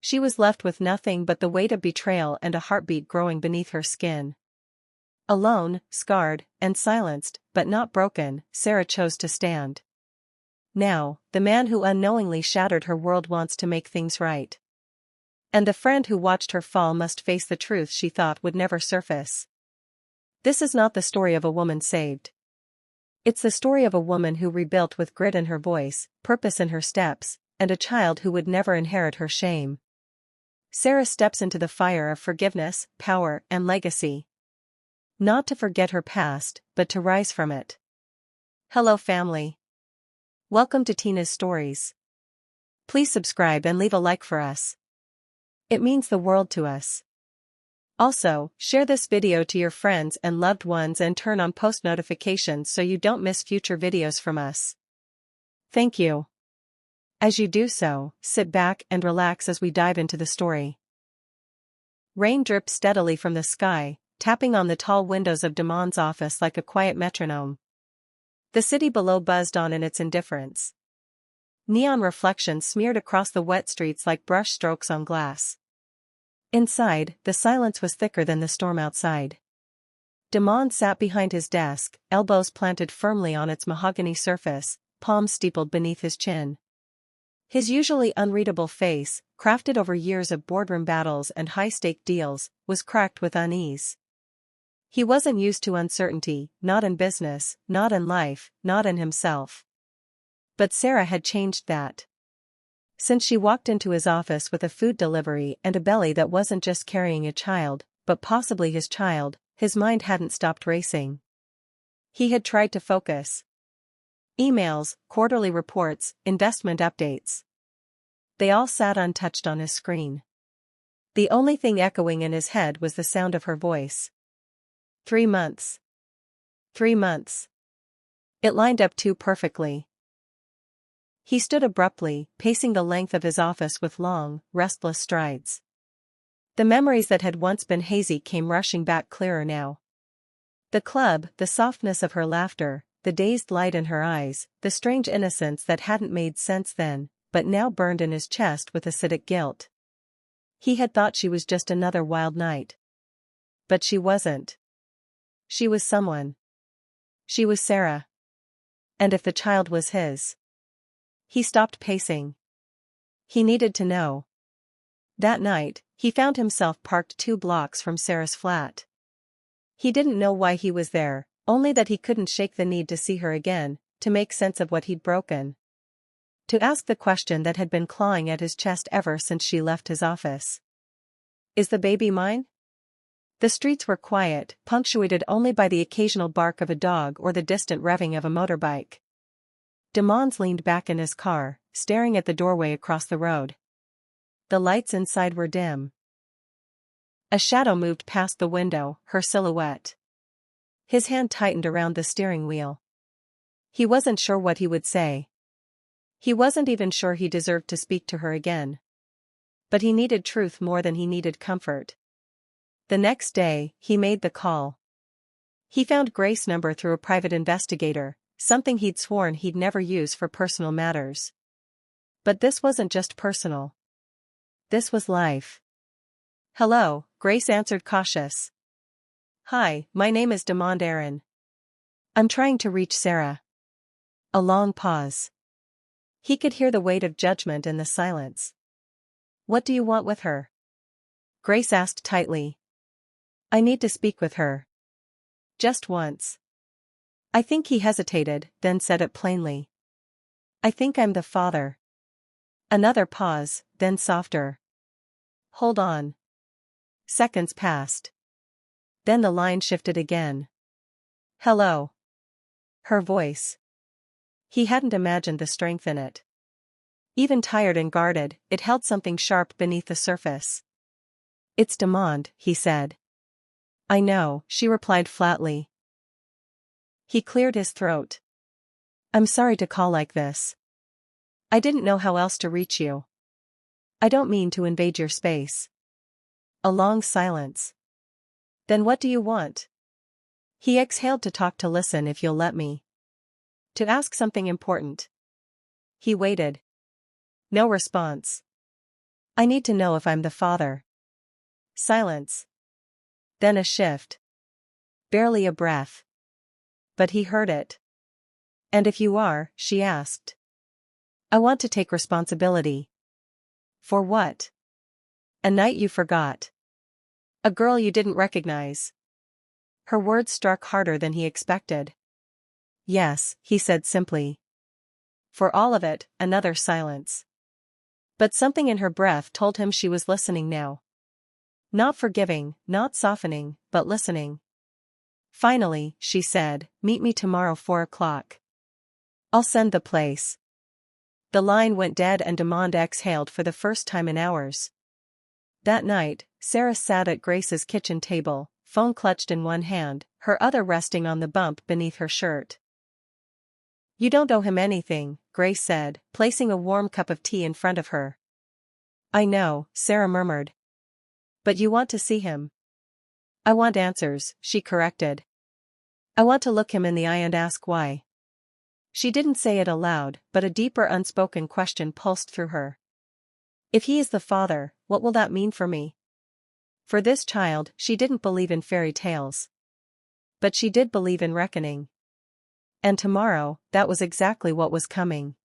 She was left with nothing but the weight of betrayal and a heartbeat growing beneath her skin. Alone, scarred, and silenced, but not broken, Sarah chose to stand. Now, the man who unknowingly shattered her world wants to make things right. And the friend who watched her fall must face the truth she thought would never surface. This is not the story of a woman saved. It's the story of a woman who rebuilt with grit in her voice, purpose in her steps, and a child who would never inherit her shame. Sarah steps into the fire of forgiveness, power, and legacy. Not to forget her past, but to rise from it. Hello family. Welcome to Tina's Stories. Please subscribe and leave a like for us. It means the world to us. Also, share this video to your friends and loved ones and turn on post notifications so you don't miss future videos from us. Thank you. As you do so, sit back and relax as we dive into the story. Rain dripped steadily from the sky, tapping on the tall windows of Damon's office like a quiet metronome. The city below buzzed on in its indifference. Neon reflections smeared across the wet streets like brush strokes on glass. Inside, the silence was thicker than the storm outside. Damon sat behind his desk, elbows planted firmly on its mahogany surface, palms steepled beneath his chin. His usually unreadable face, crafted over years of boardroom battles and high-stake deals, was cracked with unease. He wasn't used to uncertainty, not in business, not in life, not in himself. But Sarah had changed that. Since she walked into his office with a food delivery and a belly that wasn't just carrying a child, but possibly his child, his mind hadn't stopped racing. He had tried to focus. Emails, quarterly reports, investment updates. They all sat untouched on his screen. The only thing echoing in his head was the sound of her voice. 3 months. 3 months. It lined up too perfectly. He stood abruptly, pacing the length of his office with long, restless strides. The memories that had once been hazy came rushing back clearer now. The club, the softness of her laughter, the dazed light in her eyes, the strange innocence that hadn't made sense then, but now burned in his chest with acidic guilt. He had thought she was just another wild night. But she wasn't. She was someone. She was Sarah. And if the child was his. He stopped pacing. He needed to know. That night, he found himself parked 2 blocks from Sarah's flat. He didn't know why he was there, only that he couldn't shake the need to see her again, to make sense of what he'd broken. To ask the question that had been clawing at his chest ever since she left his office. Is the baby mine? The streets were quiet, punctuated only by the occasional bark of a dog or the distant revving of a motorbike. Damons leaned back in his car, staring at the doorway across the road. The lights inside were dim. A shadow moved past the window, her silhouette. His hand tightened around the steering wheel. He wasn't sure what he would say. He wasn't even sure he deserved to speak to her again. But he needed truth more than he needed comfort. The next day, he made the call. He found Grace's number through a private investigator, something he'd sworn he'd never use for personal matters. But this wasn't just personal. This was life. Hello, Grace answered cautious. Hi, my name is Damon Aaron. I'm trying to reach Sarah. A long pause. He could hear the weight of judgment in the silence. What do you want with her? Grace asked tightly. I need to speak with her. Just once. I think he hesitated, then said it plainly. I think I'm the father. Another pause, then softer. Hold on. Seconds passed. Then the line shifted again. Hello. Her voice. He hadn't imagined the strength in it. Even tired and guarded, it held something sharp beneath the surface. It's Damon, he said. I know, she replied flatly. He cleared his throat. I'm sorry to call like this. I didn't know how else to reach you. I don't mean to invade your space. A long silence. Then what do you want? He exhaled to talk to listen if you'll let me. To ask something important. He waited. No response. I need to know if I'm the father. Silence. Then a shift. Barely a breath. But he heard it. And if you are, she asked. I want to take responsibility. For what? A night you forgot. A girl you didn't recognize. Her words struck harder than he expected. Yes, he said simply. For all of it, another silence. But something in her breath told him she was listening now. Not forgiving, not softening, but listening. Finally, she said, meet me tomorrow 4 o'clock. I'll send the place. The line went dead and Demond exhaled for the first time in hours. That night, Sarah sat at Grace's kitchen table, phone clutched in one hand, her other resting on the bump beneath her shirt. You don't owe him anything, Grace said, placing a warm cup of tea in front of her. I know, Sarah murmured. But you want to see him. I want answers, she corrected. I want to look him in the eye and ask why. She didn't say it aloud, but a deeper unspoken question pulsed through her. If he is the father, what will that mean for me? For this child, she didn't believe in fairy tales. But she did believe in reckoning. And tomorrow, that was exactly what was coming.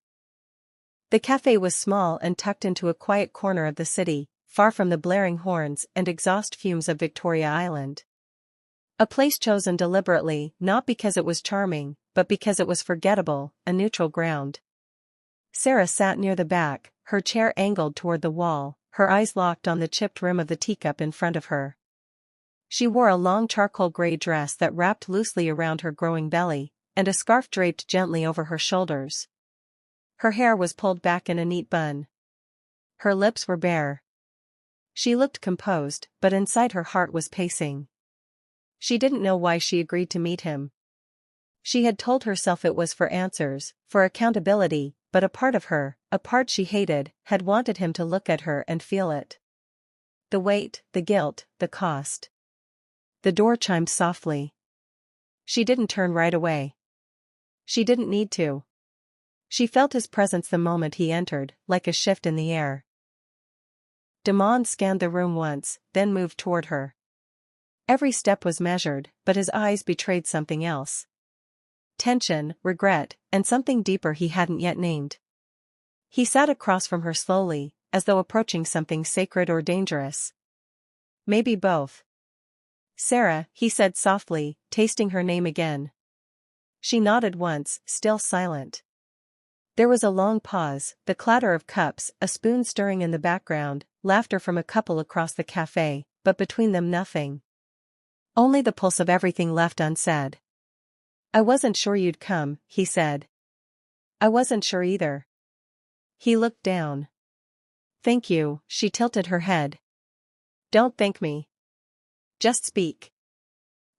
The cafe was small and tucked into a quiet corner of the city, far from the blaring horns and exhaust fumes of Victoria Island. A place chosen deliberately, not because it was charming, but because it was forgettable, a neutral ground. Sarah sat near the back, her chair angled toward the wall, her eyes locked on the chipped rim of the teacup in front of her. She wore a long charcoal gray dress that wrapped loosely around her growing belly, and a scarf draped gently over her shoulders. Her hair was pulled back in a neat bun. Her lips were bare. She looked composed, but inside her heart was pacing. She didn't know why she agreed to meet him. She had told herself it was for answers, for accountability, but a part of her, a part she hated, had wanted him to look at her and feel it. The weight, the guilt, the cost. The door chimed softly. She didn't turn right away. She didn't need to. She felt his presence the moment he entered, like a shift in the air. Demond scanned the room once, then moved toward her. Every step was measured, but his eyes betrayed something else. Tension, regret, and something deeper he hadn't yet named. He sat across from her slowly, as though approaching something sacred or dangerous. Maybe both. Sarah, he said softly, tasting her name again. She nodded once, still silent. There was a long pause, the clatter of cups, a spoon stirring in the background, laughter from a couple across the cafe, but between them nothing. Only the pulse of everything left unsaid. I wasn't sure you'd come, he said. I wasn't sure either. He looked down. Thank you, she tilted her head. Don't thank me. Just speak.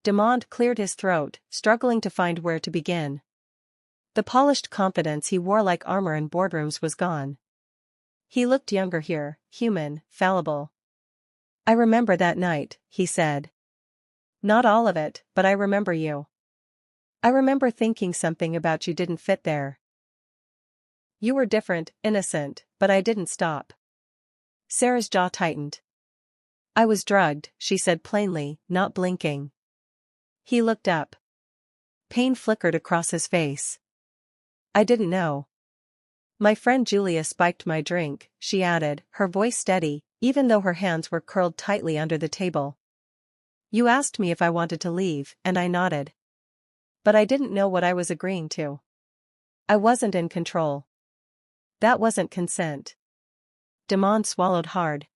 Demond cleared his throat, struggling to find where to begin. The polished confidence he wore like armor in boardrooms was gone. He looked younger here, human, fallible. I remember that night, he said. Not all of it, but I remember you. I remember thinking something about you didn't fit there. You were different, innocent, but I didn't stop. Sarah's jaw tightened. I was drugged, she said plainly, not blinking. He looked up. Pain flickered across his face. I didn't know. My friend Julia spiked my drink, she added, her voice steady, even though her hands were curled tightly under the table. You asked me if I wanted to leave, and I nodded. But I didn't know what I was agreeing to. I wasn't in control. That wasn't consent. Demond swallowed hard.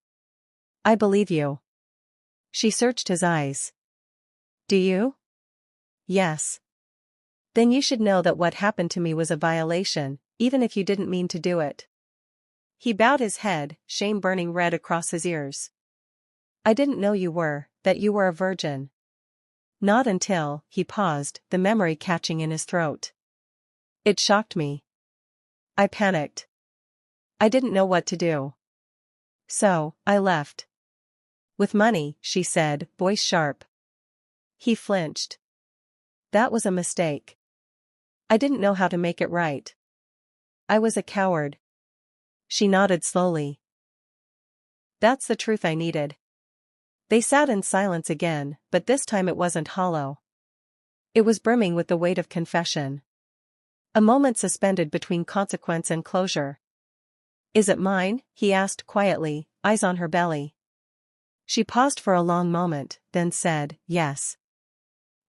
I believe you. She searched his eyes. Do you? Yes. Then you should know that what happened to me was a violation, even if you didn't mean to do it. He bowed his head, shame burning red across his ears. I didn't know that you were a virgin. Not until, he paused, the memory catching in his throat. It shocked me. I panicked. I didn't know what to do. So, I left. With money, she said, voice sharp. He flinched. That was a mistake. I didn't know how to make it right. I was a coward. She nodded slowly. That's the truth I needed. They sat in silence again, but this time it wasn't hollow. It was brimming with the weight of confession. A moment suspended between consequence and closure. Is it mine? He asked quietly, eyes on her belly. She paused for a long moment, then said, yes.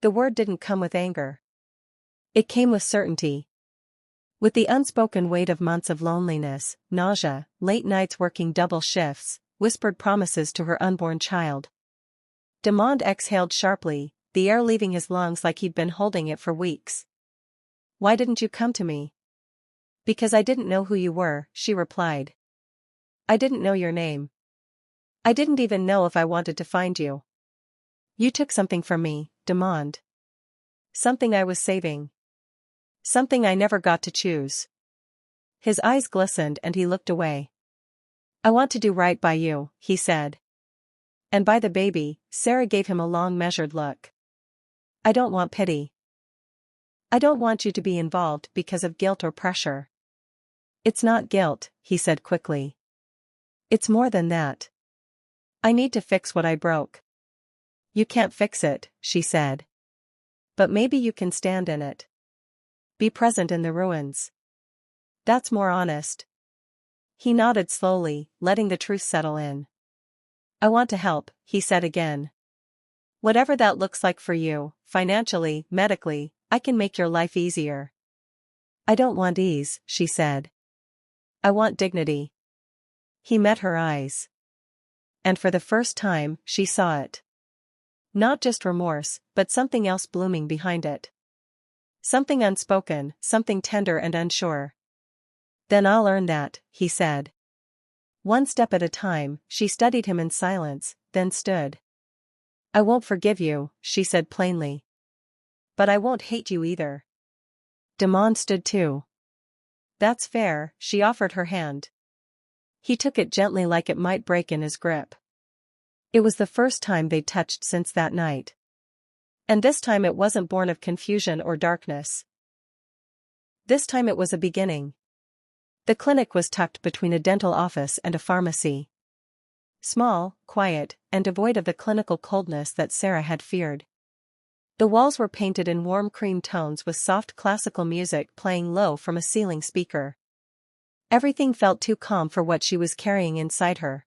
The word didn't come with anger. It came with certainty. With the unspoken weight of months of loneliness, nausea, late nights working double shifts, whispered promises to her unborn child. Demond exhaled sharply, the air leaving his lungs like he'd been holding it for weeks. Why didn't you come to me? Because I didn't know who you were, she replied. I didn't know your name. I didn't even know if I wanted to find you. You took something from me, Demond. Something I was saving. Something I never got to choose. His eyes glistened and he looked away. I want to do right by you, he said. And by the baby. Sarah gave him a long measured look. I don't want pity. I don't want you to be involved because of guilt or pressure. It's not guilt, he said quickly. It's more than that. I need to fix what I broke. You can't fix it, she said. But maybe you can stand in it. Be present in the ruins. That's more honest. He nodded slowly, letting the truth settle in. I want to help, he said again. Whatever that looks like for you, financially, medically, I can make your life easier. I don't want ease, she said. I want dignity. He met her eyes. And for the first time, she saw it. Not just remorse, but something else blooming behind it. Something unspoken, something tender and unsure. Then I'll earn that, he said. One step at a time, she studied him in silence, then stood. I won't forgive you, she said plainly. But I won't hate you either. Demond stood too. That's fair, she offered her hand. He took it gently like it might break in his grip. It was the first time they'd touched since that night. And this time it wasn't born of confusion or darkness. This time it was a beginning. The clinic was tucked between a dental office and a pharmacy. Small, quiet, and devoid of the clinical coldness that Sarah had feared. The walls were painted in warm cream tones with soft classical music playing low from a ceiling speaker. Everything felt too calm for what she was carrying inside her.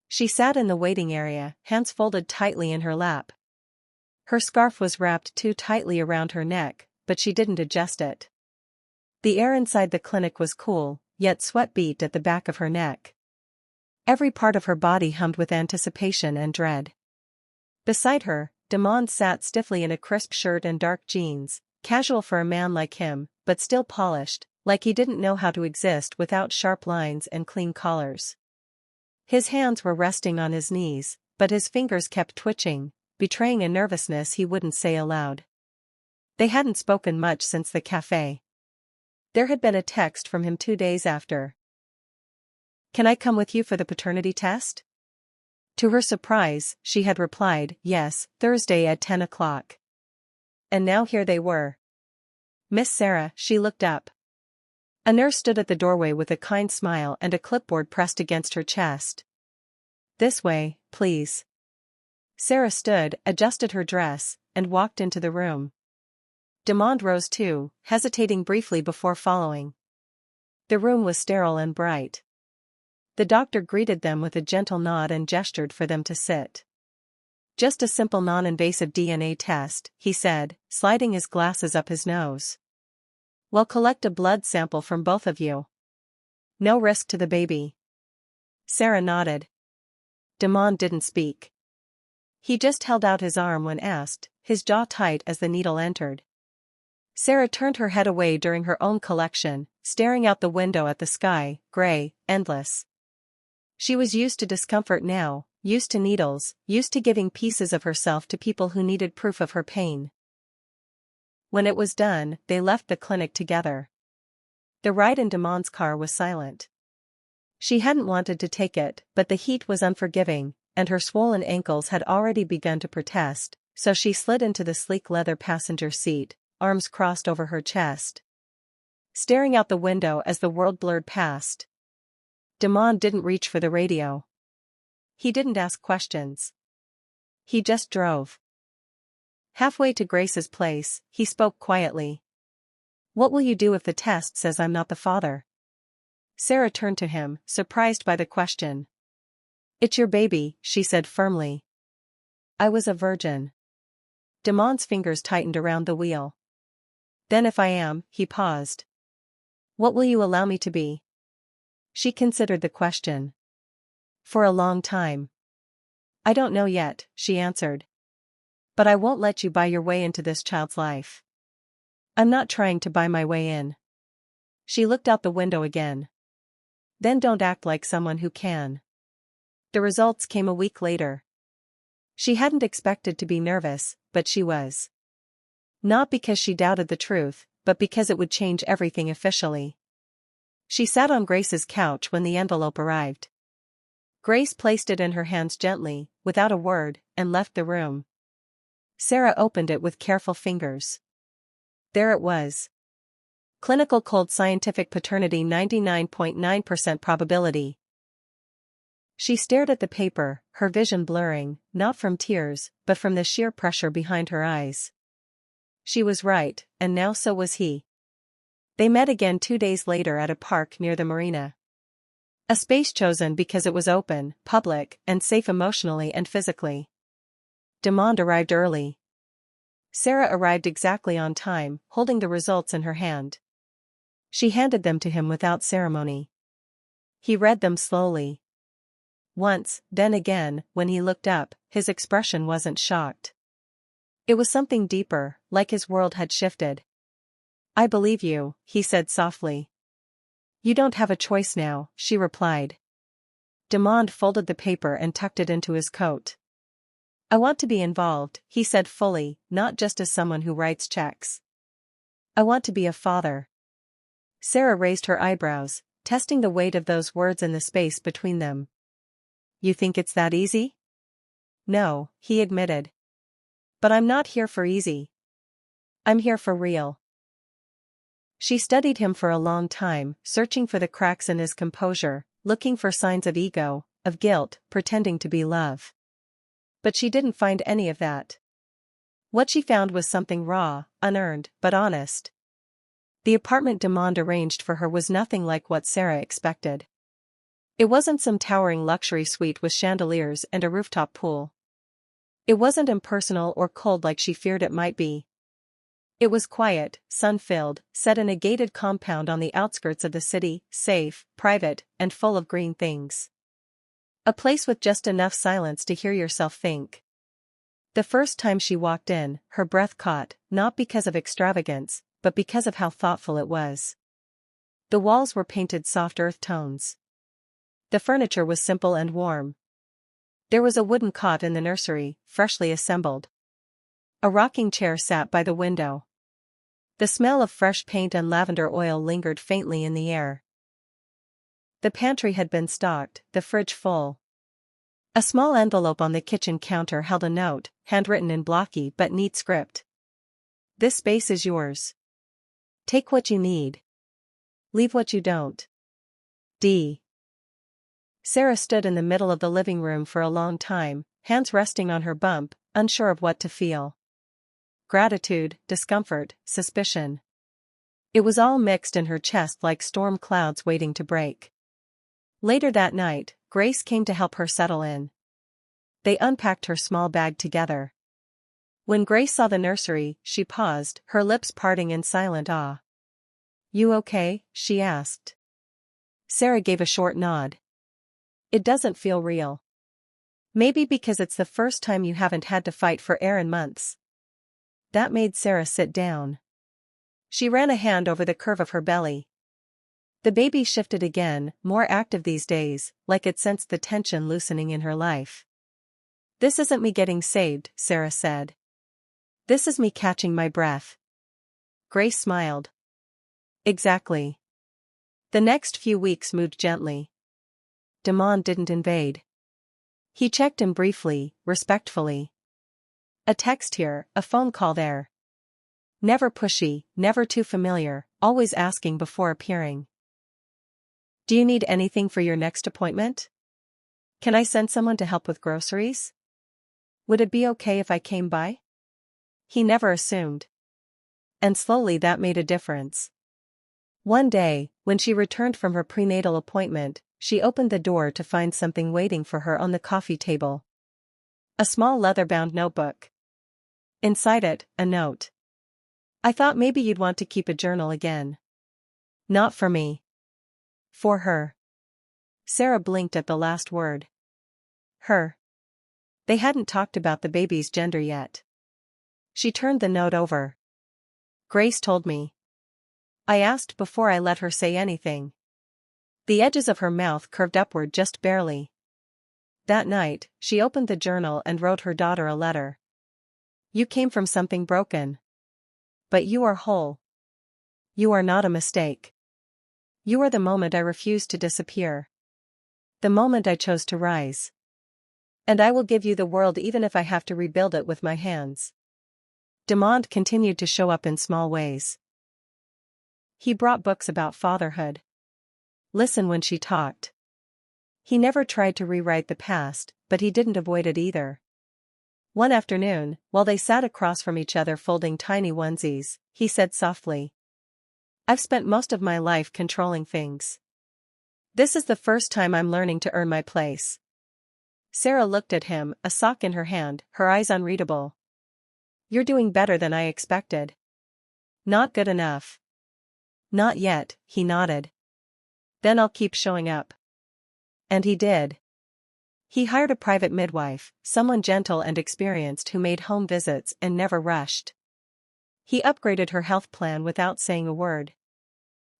She sat in the waiting area, hands folded tightly in her lap. Her scarf was wrapped too tightly around her neck, but she didn't adjust it. The air inside the clinic was cool, yet sweat beat at the back of her neck. Every part of her body hummed with anticipation and dread. Beside her, Demond sat stiffly in a crisp shirt and dark jeans, casual for a man like him, but still polished, like he didn't know how to exist without sharp lines and clean collars. His hands were resting on his knees, but his fingers kept twitching, betraying a nervousness he wouldn't say aloud. They hadn't spoken much since the cafe. There had been a text from him 2 days after. Can I come with you for the paternity test? To her surprise, she had replied, yes, Thursday at 10 o'clock. And now here they were. Miss Sarah, she looked up. A nurse stood at the doorway with a kind smile and a clipboard pressed against her chest. This way, please. Sarah stood, adjusted her dress, and walked into the room. Demond rose too, hesitating briefly before following. The room was sterile and bright. The doctor greeted them with a gentle nod and gestured for them to sit. Just a simple non-invasive DNA test, he said, sliding his glasses up his nose. We'll collect a blood sample from both of you. No risk to the baby. Sarah nodded. Demond didn't speak. He just held out his arm when asked, his jaw tight as the needle entered. Sarah turned her head away during her own collection, staring out the window at the sky, gray, endless. She was used to discomfort now, used to needles, used to giving pieces of herself to people who needed proof of her pain. When it was done, they left the clinic together. The ride in Demond's car was silent. She hadn't wanted to take it, but the heat was unforgiving, and her swollen ankles had already begun to protest, so she slid into the sleek leather passenger seat, arms crossed over her chest. Staring out the window as the world blurred past. Demond didn't reach for the radio. He didn't ask questions. He just drove. Halfway to Grace's place, he spoke quietly. "What will you do if the test says I'm not the father?" Sarah turned to him, surprised by the question. "It's your baby," she said firmly. "I was a virgin." Damon's fingers tightened around the wheel. "Then if I am," he paused. "What will you allow me to be?" She considered the question. "For a long time." "I don't know yet," she answered. "But I won't let you buy your way into this child's life." "I'm not trying to buy my way in." She looked out the window again. "Then don't act like someone who can." The results came a week later. She hadn't expected to be nervous, but she was. Not because she doubted the truth, but because it would change everything officially. She sat on Grace's couch when the envelope arrived. Grace placed it in her hands gently, without a word, and left the room. Sarah opened it with careful fingers. There it was. Clinical cold scientific paternity 99.9% probability. She stared at the paper, her vision blurring, not from tears, but from the sheer pressure behind her eyes. She was right, and now so was he. They met again 2 days later at a park near the marina. A space chosen because it was open, public, and safe emotionally and physically. Demond arrived early. Sarah arrived exactly on time, holding the results in her hand. She handed them to him without ceremony. He read them slowly. Once, then again, when he looked up, his expression wasn't shocked. It was something deeper, like his world had shifted. "I believe you," he said softly. "You don't have a choice now," she replied. Demond folded the paper and tucked it into his coat. "I want to be involved," he said fully, "not just as someone who writes checks. I want to be a father." Sarah raised her eyebrows, testing the weight of those words in the space between them. "You think it's that easy?" "No," he admitted. "But I'm not here for easy. I'm here for real." She studied him for a long time, searching for the cracks in his composure, looking for signs of ego, of guilt, pretending to be love. But she didn't find any of that. What she found was something raw, unearned, but honest. The apartment Demond arranged for her was nothing like what Sarah expected. It wasn't some towering luxury suite with chandeliers and a rooftop pool. It wasn't impersonal or cold like she feared it might be. It was quiet, sun-filled, set in a gated compound on the outskirts of the city, safe, private, and full of green things. A place with just enough silence to hear yourself think. The first time she walked in, her breath caught, not because of extravagance, but because of how thoughtful it was. The walls were painted soft earth tones. The furniture was simple and warm. There was a wooden cot in the nursery, freshly assembled. A rocking chair sat by the window. The smell of fresh paint and lavender oil lingered faintly in the air. The pantry had been stocked, the fridge full. A small envelope on the kitchen counter held a note, handwritten in blocky but neat script. "This space is yours. Take what you need. Leave what you don't. D." Sarah stood in the middle of the living room for a long time, hands resting on her bump, unsure of what to feel. Gratitude, discomfort, suspicion. It was all mixed in her chest like storm clouds waiting to break. Later that night, Grace came to help her settle in. They unpacked her small bag together. When Grace saw the nursery, she paused, her lips parting in silent awe. "You okay?" she asked. Sarah gave a short nod. "It doesn't feel real. Maybe because it's the first time you haven't had to fight for air in months." That made Sarah sit down. She ran a hand over the curve of her belly. The baby shifted again, more active these days, like it sensed the tension loosening in her life. "This isn't me getting saved," Sarah said. "This is me catching my breath." Grace smiled. "Exactly." The next few weeks moved gently. Demond didn't invade. He checked in briefly, respectfully. A text here, a phone call there. Never pushy, never too familiar, always asking before appearing. "Do you need anything for your next appointment?" Can I send someone to help with groceries? Would it be okay if I came by? He never assumed. And slowly that made a difference. One day, when she returned from her prenatal appointment, she opened the door to find something waiting for her on the coffee table. A small leather-bound notebook. Inside it, a note. I thought maybe you'd want to keep a journal again. Not for me. For her. Sarah blinked at the last word. Her. They hadn't talked about the baby's gender yet. She turned the note over. Grace told me. I asked before I let her say anything. The edges of her mouth curved upward just barely. That night, she opened the journal and wrote her daughter a letter. You came from something broken. But you are whole. You are not a mistake. You are the moment I refused to disappear. The moment I chose to rise. And I will give you the world even if I have to rebuild it with my hands. Demond continued to show up in small ways. He brought books about fatherhood. Listen when she talked. He never tried to rewrite the past, but he didn't avoid it either. One afternoon, while they sat across from each other folding tiny onesies, he said softly, I've spent most of my life controlling things. This is the first time I'm learning to earn my place. Sarah looked at him, a sock in her hand, her eyes unreadable. You're doing better than I expected. Not good enough. Not yet, he nodded. Then I'll keep showing up. And he did. He hired a private midwife, someone gentle and experienced who made home visits and never rushed. He upgraded her health plan without saying a word.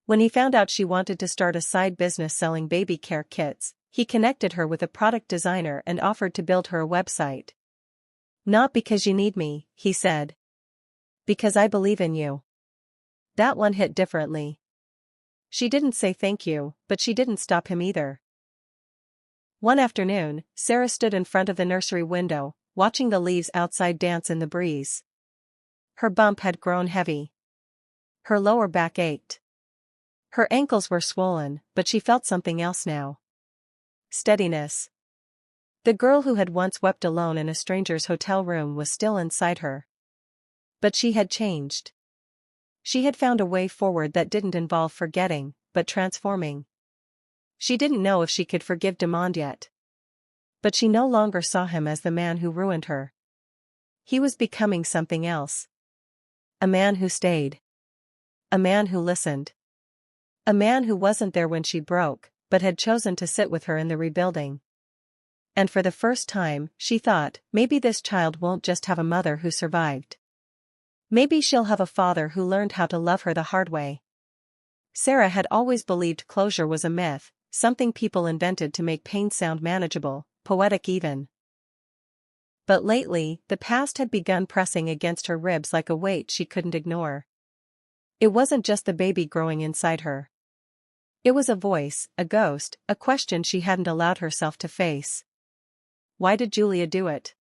When he found out she wanted to start a side business selling baby care kits, he connected her with a product designer and offered to build her a website. Not because you need me, he said. Because I believe in you. That one hit differently. She didn't say thank you, but she didn't stop him either. One afternoon, Sarah stood in front of the nursery window, watching the leaves outside dance in the breeze. Her bump had grown heavy. Her lower back ached. Her ankles were swollen, but she felt something else now. Steadiness. The girl who had once wept alone in a stranger's hotel room was still inside her. But she had changed. She had found a way forward that didn't involve forgetting, but transforming. She didn't know if she could forgive Demond yet. But she no longer saw him as the man who ruined her. He was becoming something else. A man who stayed. A man who listened. A man who wasn't there when she broke, but had chosen to sit with her in the rebuilding. And for the first time, she thought, maybe this child won't just have a mother who survived. Maybe she'll have a father who learned how to love her the hard way. Sarah had always believed closure was a myth, something people invented to make pain sound manageable, poetic even. But lately, the past had begun pressing against her ribs like a weight she couldn't ignore. It wasn't just the baby growing inside her. It was a voice, a ghost, a question she hadn't allowed herself to face. Why did Julia do it?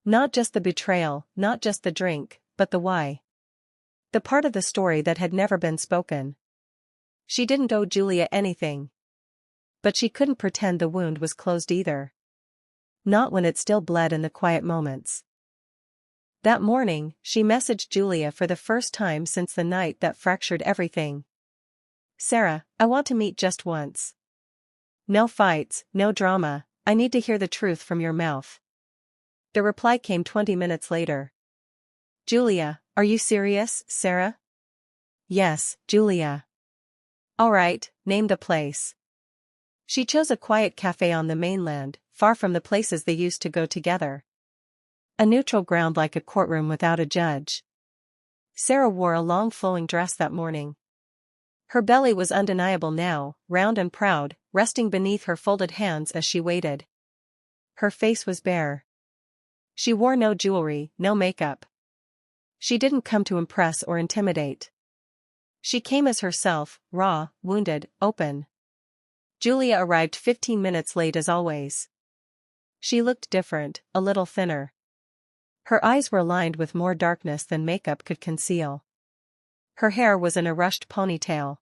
Not just the betrayal, not just the drink, but the why. The part of the story that had never been spoken. She didn't owe Julia anything. But she couldn't pretend the wound was closed either. Not when it still bled in the quiet moments. That morning, she messaged Julia for the first time since the night that fractured everything. Sarah, I want to meet just once. No fights, no drama, I need to hear the truth from your mouth. The reply came 20 minutes later. Julia, are you serious, Sarah? Yes, Julia. All right, name the place. She chose a quiet cafe on the mainland, far from the places they used to go together. A neutral ground like a courtroom without a judge. Sarah wore a long flowing dress that morning. Her belly was undeniable now, round and proud, resting beneath her folded hands as she waited. Her face was bare. She wore no jewelry, no makeup. She didn't come to impress or intimidate. She came as herself, raw, wounded, open. Julia arrived 15 minutes late as always. She looked different, a little thinner. Her eyes were lined with more darkness than makeup could conceal. Her hair was in a rushed ponytail.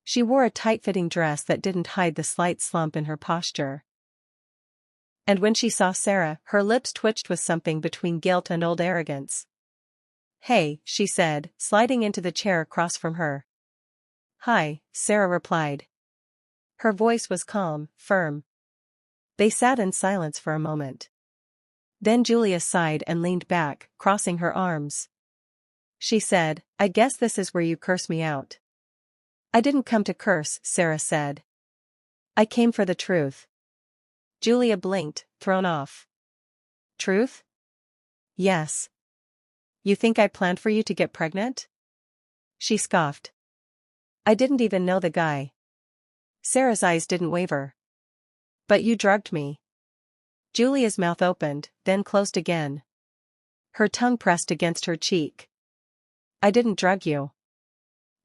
She wore a tight-fitting dress that didn't hide the slight slump in her posture. And when she saw Sarah, her lips twitched with something between guilt and old arrogance. "Hey," she said, sliding into the chair across from her. "Hi," Sarah replied. Her voice was calm, firm. They sat in silence for a moment. Then Julia sighed and leaned back, crossing her arms. She said, "I guess this is where you curse me out." "I didn't come to curse," Sarah said. "I came for the truth." Julia blinked, thrown off. "Truth?" "Yes. You think I planned for you to get pregnant?" She scoffed. "I didn't even know the guy." Sarah's eyes didn't waver. "But you drugged me." Julia's mouth opened, then closed again. Her tongue pressed against her cheek. "I didn't drug you.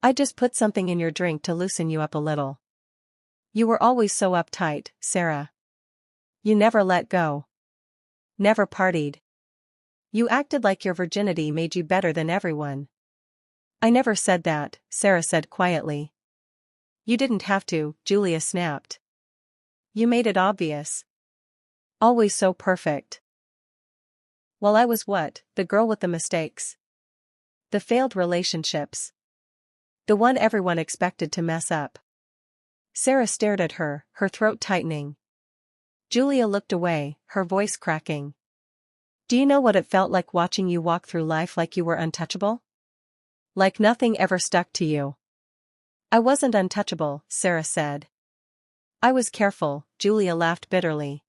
I just put something in your drink to loosen you up a little. You were always so uptight, Sarah. You never let go. Never partied. You acted like your virginity made you better than everyone." "I never said that," Sarah said quietly. "You didn't have to," Julia snapped. "You made it obvious. Always so perfect." "Well, I was what? The girl with the mistakes. The failed relationships. The one everyone expected to mess up." Sarah stared at her, her throat tightening. Julia looked away, her voice cracking. "Do you know what it felt like watching you walk through life like you were untouchable? Like nothing ever stuck to you." "I wasn't untouchable," Sarah said. "I was careful," Julia laughed bitterly.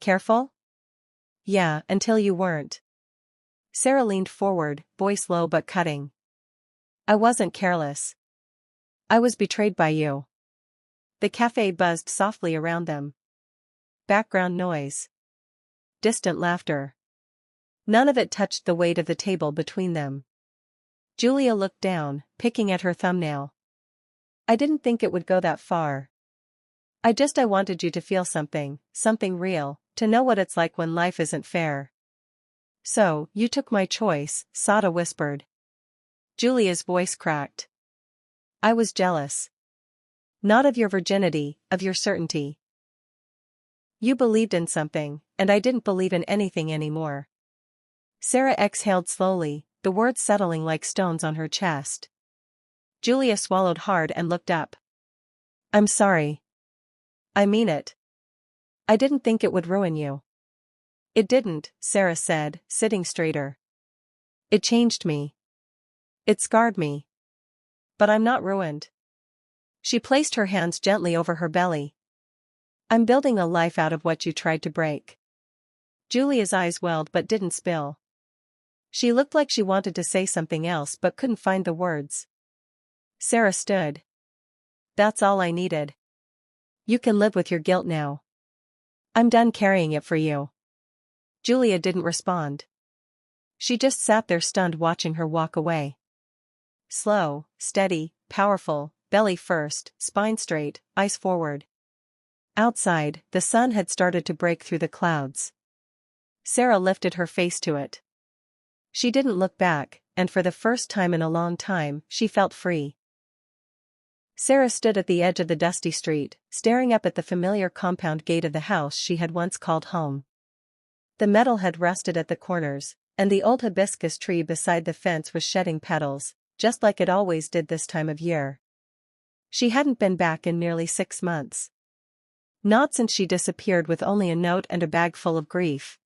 "Careful?" "Yeah, until you weren't." Sarah leaned forward, voice low but cutting. "I wasn't careless. I was betrayed by you." The cafe buzzed softly around them. Background noise. Distant laughter. None of it touched the weight of the table between them. Julia looked down, picking at her thumbnail. "I didn't think it would go that far. I wanted you to feel something real, to know what it's like when life isn't fair." "So, you took my choice," Sada whispered. Julia's voice cracked. "I was jealous. Not of your virginity, of your certainty. You believed in something, and I didn't believe in anything anymore." Sarah exhaled slowly, the words settling like stones on her chest. Julia swallowed hard and looked up. "I'm sorry. I mean it. I didn't think it would ruin you." "It didn't," Sarah said, sitting straighter. "It changed me. It scarred me. But I'm not ruined." She placed her hands gently over her belly. "I'm building a life out of what you tried to break." Julia's eyes welled but didn't spill. She looked like she wanted to say something else but couldn't find the words. Sarah stood. "That's all I needed. You can live with your guilt now. I'm done carrying it for you." Julia didn't respond. She just sat there stunned, watching her walk away. Slow, steady, powerful, belly first, spine straight, eyes forward. Outside, the sun had started to break through the clouds. Sarah lifted her face to it. She didn't look back, and for the first time in a long time, she felt free. Sarah stood at the edge of the dusty street, staring up at the familiar compound gate of the house she had once called home. The metal had rusted at the corners, and the old hibiscus tree beside the fence was shedding petals, just like it always did this time of year. She hadn't been back in nearly 6 months. Not since she disappeared with only a note and a bag full of grief.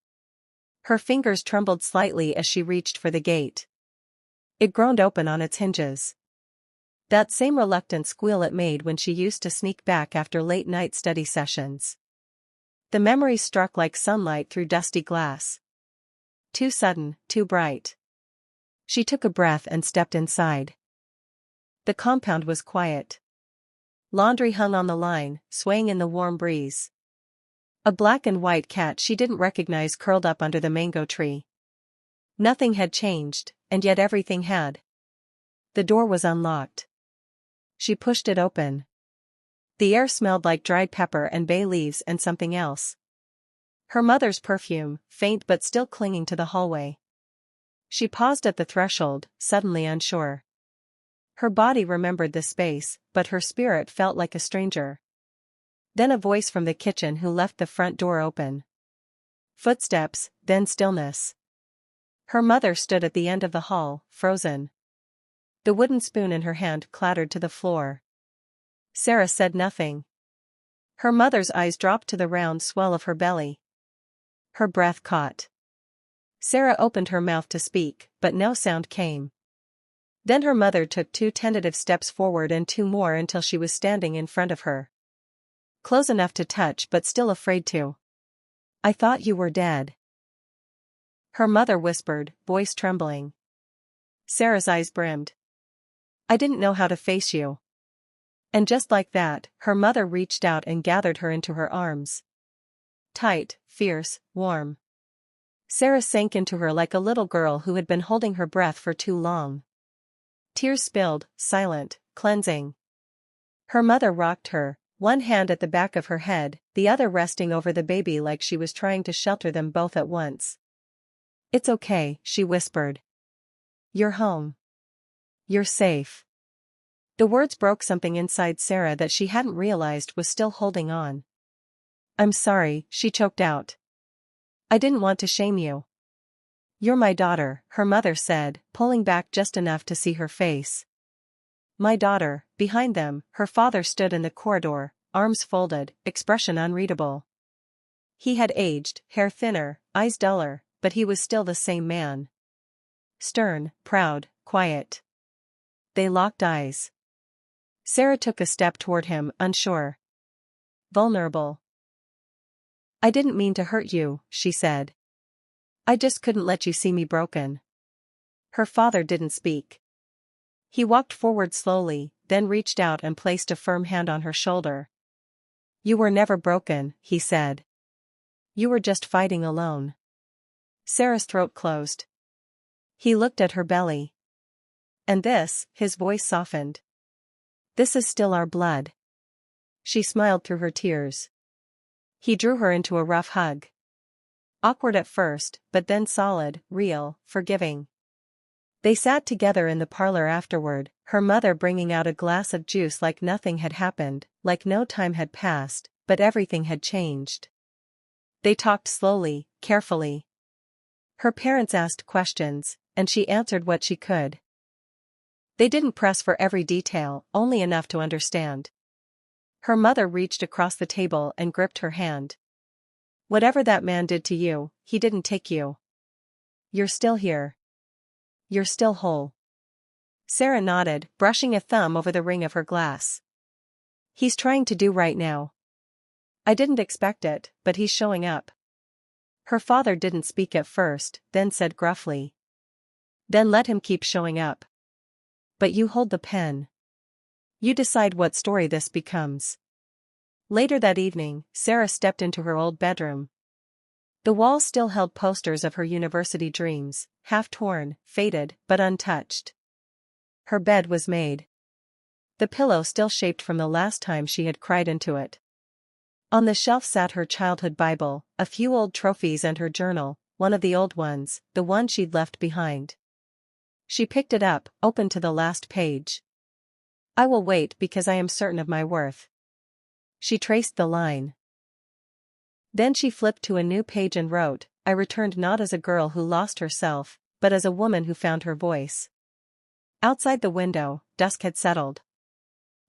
Her fingers trembled slightly as she reached for the gate. It groaned open on its hinges. That same reluctant squeal it made when she used to sneak back after late-night study sessions. The memory struck like sunlight through dusty glass. Too sudden, too bright. She took a breath and stepped inside. The compound was quiet. Laundry hung on the line, swaying in the warm breeze. A black and white cat she didn't recognize curled up under the mango tree. Nothing had changed, and yet everything had. The door was unlocked. She pushed it open. The air smelled like dried pepper and bay leaves and something else. Her mother's perfume, faint but still clinging to the hallway. She paused at the threshold, suddenly unsure. Her body remembered the space, but her spirit felt like a stranger. Then a voice from the kitchen who left the front door open. Footsteps, then stillness. Her mother stood at the end of the hall, frozen. The wooden spoon in her hand clattered to the floor. Sarah said nothing. Her mother's eyes dropped to the round swell of her belly. Her breath caught. Sarah opened her mouth to speak, but no sound came. Then her mother took 2 tentative steps forward and 2 more until she was standing in front of her. Close enough to touch but still afraid to. "I thought you were dead," her mother whispered, voice trembling. Sarah's eyes brimmed. "I didn't know how to face you." And just like that, her mother reached out and gathered her into her arms. Tight, fierce, warm. Sarah sank into her like a little girl who had been holding her breath for too long. Tears spilled, silent, cleansing. Her mother rocked her, one hand at the back of her head, the other resting over the baby like she was trying to shelter them both at once. "It's okay," she whispered. "You're home. You're safe." The words broke something inside Sarah that she hadn't realized was still holding on. "I'm sorry," she choked out. "I didn't want to shame you." "You're my daughter," her mother said, pulling back just enough to see her face. "My daughter." Behind them, her father stood in the corridor, arms folded, expression unreadable. He had aged, hair thinner, eyes duller, but he was still the same man. Stern, proud, quiet. They locked eyes. Sarah took a step toward him, unsure. Vulnerable. "I didn't mean to hurt you," she said. "I just couldn't let you see me broken." Her father didn't speak. He walked forward slowly, then reached out and placed a firm hand on her shoulder. "You were never broken," he said. "You were just fighting alone." Sarah's throat closed. He looked at her belly. "And this," his voice softened. "This is still our blood." She smiled through her tears. He drew her into a rough hug. Awkward at first, but then solid, real, forgiving. They sat together in the parlor afterward, her mother bringing out a glass of juice like nothing had happened, like no time had passed, but everything had changed. They talked slowly, carefully. Her parents asked questions, and she answered what she could. They didn't press for every detail, only enough to understand. Her mother reached across the table and gripped her hand. "Whatever that man did to you, he didn't take you. You're still here. You're still whole." Sarah nodded, brushing a thumb over the ring of her glass. "He's trying to do right now. I didn't expect it, but he's showing up." Her father didn't speak at first, then said gruffly. "Then let him keep showing up. But you hold the pen. You decide what story this becomes." Later that evening, Sarah stepped into her old bedroom. The walls still held posters of her university dreams, half torn, faded, but untouched. Her bed was made. The pillow still shaped from the last time she had cried into it. On the shelf sat her childhood Bible, a few old trophies and her journal, one of the old ones, the one she'd left behind. She picked it up, opened to the last page. "I will wait because I am certain of my worth." She traced the line. Then she flipped to a new page and wrote, "I returned not as a girl who lost herself, but as a woman who found her voice." Outside the window, dusk had settled.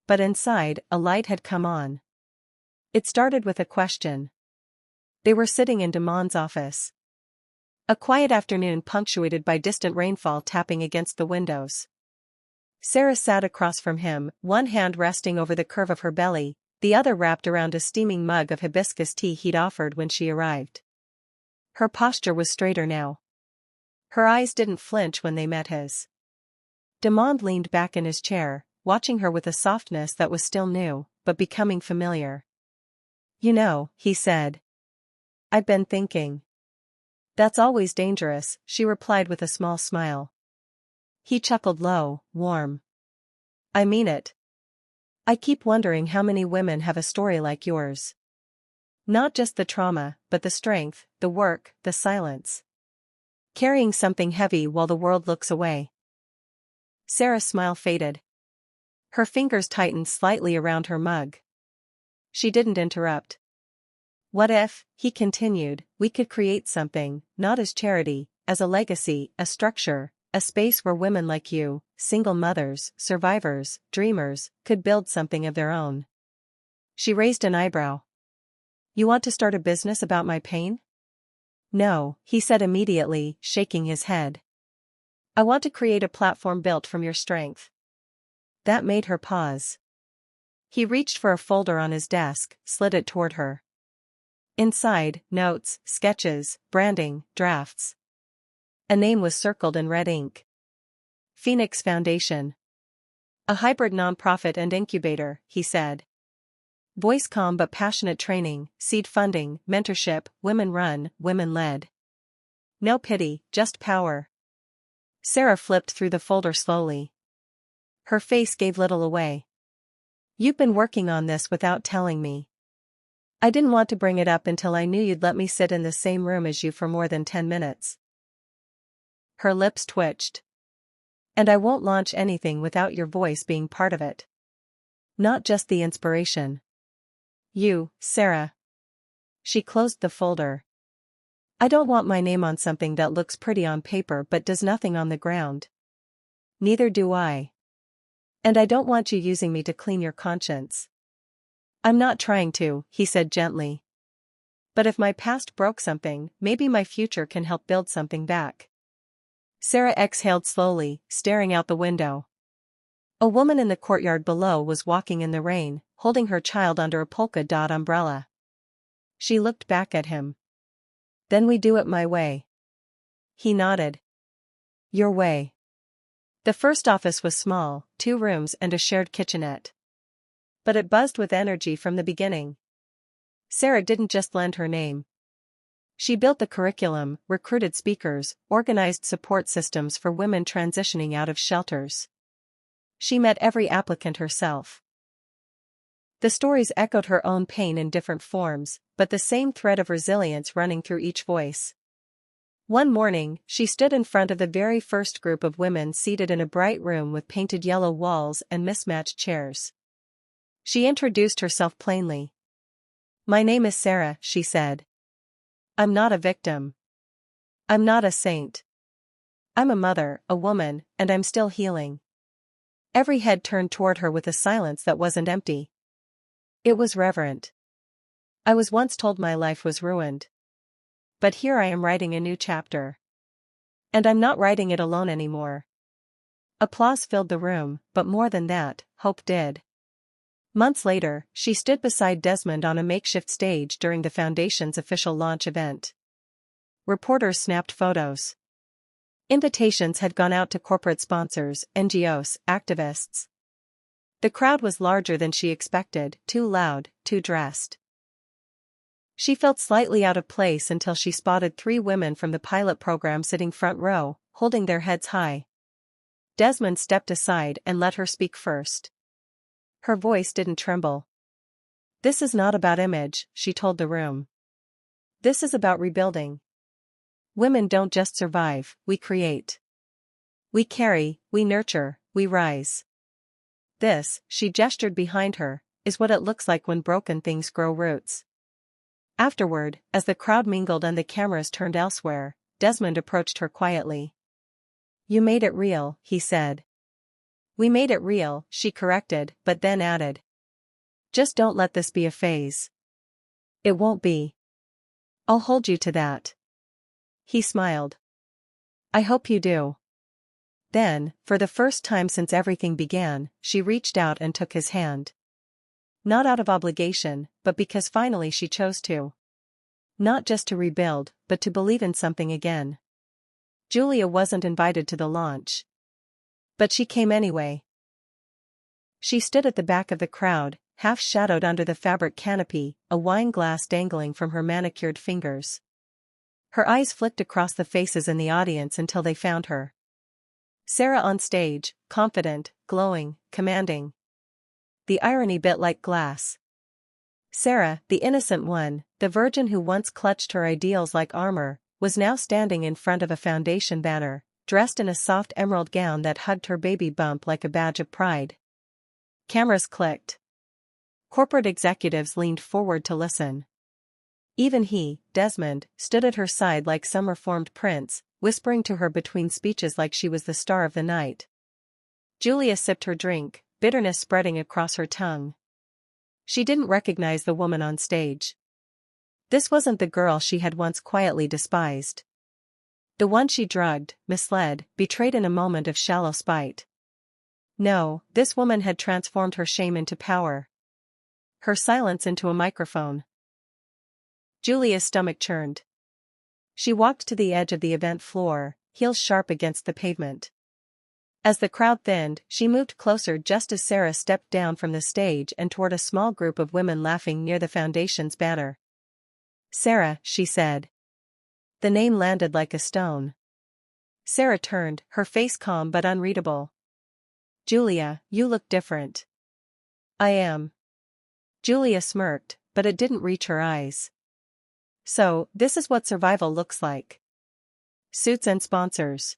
But inside, a light had come on. It started with a question. They were sitting in Damon's office. A quiet afternoon punctuated by distant rainfall tapping against the windows. Sarah sat across from him, one hand resting over the curve of her belly, the other wrapped around a steaming mug of hibiscus tea he'd offered when she arrived. Her posture was straighter now. Her eyes didn't flinch when they met his. Damon leaned back in his chair, watching her with a softness that was still new, but becoming familiar. "You know," he said. "I've been thinking." "That's always dangerous," she replied with a small smile. He chuckled low, warm. "I mean it. I keep wondering how many women have a story like yours. Not just the trauma, but the strength, the work, the silence. Carrying something heavy while the world looks away." Sarah's smile faded. Her fingers tightened slightly around her mug. She didn't interrupt. What if, he continued, we could create something, not as charity, as a legacy, a structure, a space where women like you, single mothers, survivors, dreamers, could build something of their own. She raised an eyebrow. You want to start a business about my pain? No, he said immediately, shaking his head. I want to create a platform built from your strength. That made her pause. He reached for a folder on his desk, slid it toward her. Inside, notes, sketches, branding, drafts. A name was circled in red ink. Phoenix Foundation. A hybrid nonprofit and incubator, he said. Voice calm but passionate training, seed funding, mentorship, women-run, women-led. No pity, just power. Sarah flipped through the folder slowly. Her face gave little away. You've been working on this without telling me. I didn't want to bring it up until I knew you'd let me sit in the same room as you for more than 10 minutes. Her lips twitched. And I won't launch anything without your voice being part of it. Not just the inspiration. You, Sarah. She closed the folder. I don't want my name on something that looks pretty on paper but does nothing on the ground. Neither do I. And I don't want you using me to clean your conscience. I'm not trying to, he said gently. But if my past broke something, maybe my future can help build something back. Sarah exhaled slowly, staring out the window. A woman in the courtyard below was walking in the rain, holding her child under a polka dot umbrella. She looked back at him. Then we do it my way. He nodded. Your way. The first office was small, 2 rooms and a shared kitchenette. But it buzzed with energy from the beginning. Sarah didn't just lend her name. She built the curriculum, recruited speakers, organized support systems for women transitioning out of shelters. She met every applicant herself. The stories echoed her own pain in different forms, but the same thread of resilience running through each voice. One morning, she stood in front of the very first group of women seated in a bright room with painted yellow walls and mismatched chairs. She introduced herself plainly. My name is Sarah, she said. I'm not a victim. I'm not a saint. I'm a mother, a woman, and I'm still healing. Every head turned toward her with a silence that wasn't empty. It was reverent. I was once told my life was ruined. But here I am writing a new chapter. And I'm not writing it alone anymore. Applause filled the room, but more than that, hope did. Months later, she stood beside Desmond on a makeshift stage during the foundation's official launch event. Reporters snapped photos. Invitations had gone out to corporate sponsors, NGOs, activists. The crowd was larger than she expected, too loud, too dressed. She felt slightly out of place until she spotted 3 women from the pilot program sitting front row, holding their heads high. Desmond stepped aside and let her speak first. Her voice didn't tremble. This is not about image, she told the room. This is about rebuilding. Women don't just survive, we create. We carry, we nurture, we rise. This, she gestured behind her, is what it looks like when broken things grow roots. Afterward, as the crowd mingled and the cameras turned elsewhere, Desmond approached her quietly. You made it real, he said. We made it real, she corrected, but then added. Just don't let this be a phase. It won't be. I'll hold you to that. He smiled. I hope you do. Then, for the first time since everything began, she reached out and took his hand. Not out of obligation, but because finally she chose to. Not just to rebuild, but to believe in something again. Julia wasn't invited to the launch. But she came anyway. She stood at the back of the crowd, half shadowed under the fabric canopy, a wine glass dangling from her manicured fingers. Her eyes flicked across the faces in the audience until they found her. Sarah on stage, confident, glowing, commanding. The irony bit like glass. Sarah, the innocent one, the virgin who once clutched her ideals like armor, was now standing in front of a foundation banner, dressed in a soft emerald gown that hugged her baby bump like a badge of pride. Cameras clicked. Corporate executives leaned forward to listen. Even he, Desmond, stood at her side like some reformed prince, whispering to her between speeches like she was the star of the night. Julia sipped her drink, bitterness spreading across her tongue. She didn't recognize the woman on stage. This wasn't the girl she had once quietly despised. The one she drugged, misled, betrayed in a moment of shallow spite. No, this woman had transformed her shame into power. Her silence into a microphone. Julia's stomach churned. She walked to the edge of the event floor, heels sharp against the pavement. As the crowd thinned, she moved closer just as Sarah stepped down from the stage and toward a small group of women laughing near the foundation's banner. "Sarah," she said. The name landed like a stone. Sarah turned, her face calm but unreadable. "Julia, you look different." "I am." Julia smirked, but it didn't reach her eyes. "So, this is what survival looks like. Suits and sponsors."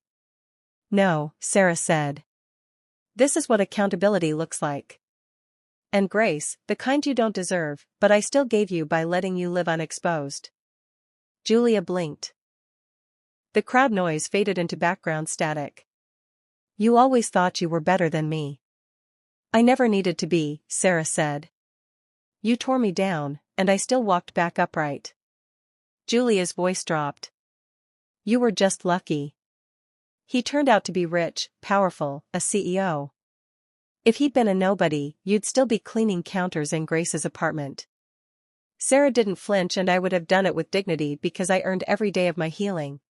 "No," Sarah said. "This is what accountability looks like. And grace, the kind you don't deserve, but I still gave you by letting you live unexposed." Julia blinked. The crowd noise faded into background static. "You always thought you were better than me." "I never needed to be," Sarah said. "You tore me down, and I still walked back upright." Julia's voice dropped. "You were just lucky. He turned out to be rich, powerful, a CEO. If he'd been a nobody, you'd still be cleaning counters in Grace's apartment." Sarah didn't flinch, and I would have done it with dignity because I earned every day of my healing.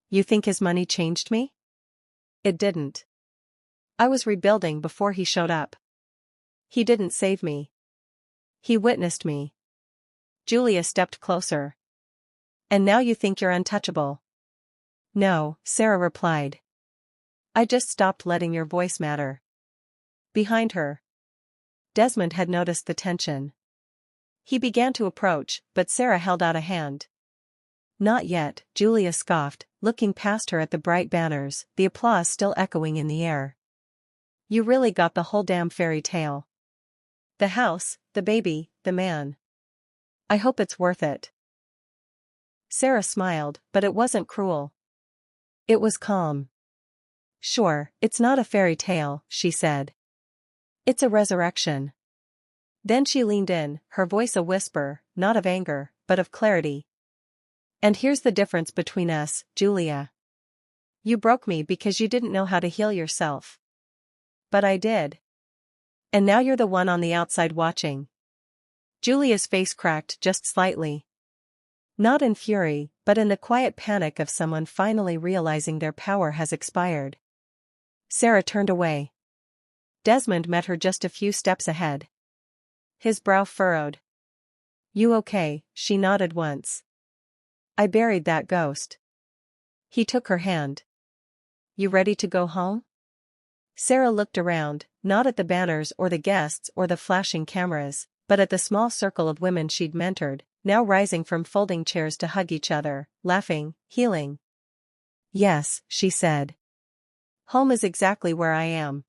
"You think his money changed me?" "It didn't. I was rebuilding before he showed up. He didn't save me. He witnessed me." Julia stepped closer. "And now you think you're untouchable?" "No," Sarah replied. "I just stopped letting your voice matter." Behind her, Desmond had noticed the tension. He began to approach, but Sarah held out a hand. "Not yet," Julia scoffed, looking past her at the bright banners, the applause still echoing in the air. "You really got the whole damn fairy tale. The house, the baby, the man. I hope it's worth it." Sarah smiled, but it wasn't cruel. It was calm. "Sure, it's not a fairy tale," she said. "It's a resurrection." Then she leaned in, her voice a whisper, not of anger, but of clarity. "And here's the difference between us, Julia. You broke me because you didn't know how to heal yourself. But I did. And now you're the one on the outside watching." Julia's face cracked just slightly. Not in fury, but in the quiet panic of someone finally realizing their power has expired. Sarah turned away. Desmond met her just a few steps ahead. His brow furrowed. "You okay?" She nodded once. "I buried that ghost." He took her hand. "You ready to go home?" Sarah looked around, not at the banners or the guests or the flashing cameras, but at the small circle of women she'd mentored, now rising from folding chairs to hug each other, laughing, healing. "Yes," she said. "Home is exactly where I am."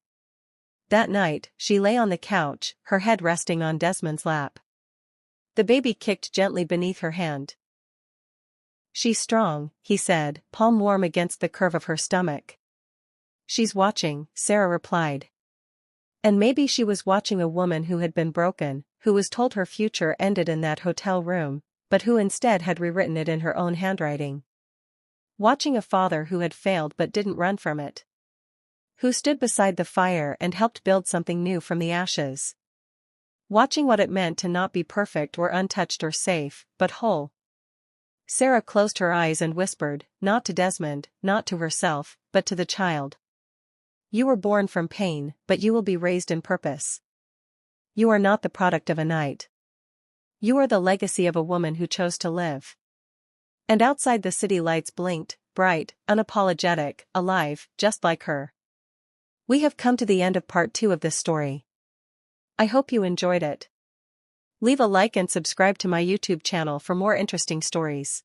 That night, she lay on the couch, her head resting on Desmond's lap. The baby kicked gently beneath her hand. "She's strong," he said, palm warm against the curve of her stomach. "She's watching," Sarah replied. And maybe she was watching a woman who had been broken, who was told her future ended in that hotel room, but who instead had rewritten it in her own handwriting. Watching a father who had failed but didn't run from it. Who stood beside the fire and helped build something new from the ashes. Watching what it meant to not be perfect or untouched or safe, but whole. Sarah closed her eyes and whispered, not to Desmond, not to herself, but to the child. "You were born from pain, but you will be raised in purpose. You are not the product of a night. You are the legacy of a woman who chose to live." And outside the city lights blinked, bright, unapologetic, alive, just like her. We have come to the end of part 2 of this story. I hope you enjoyed it. Leave a like and subscribe to my YouTube channel for more interesting stories.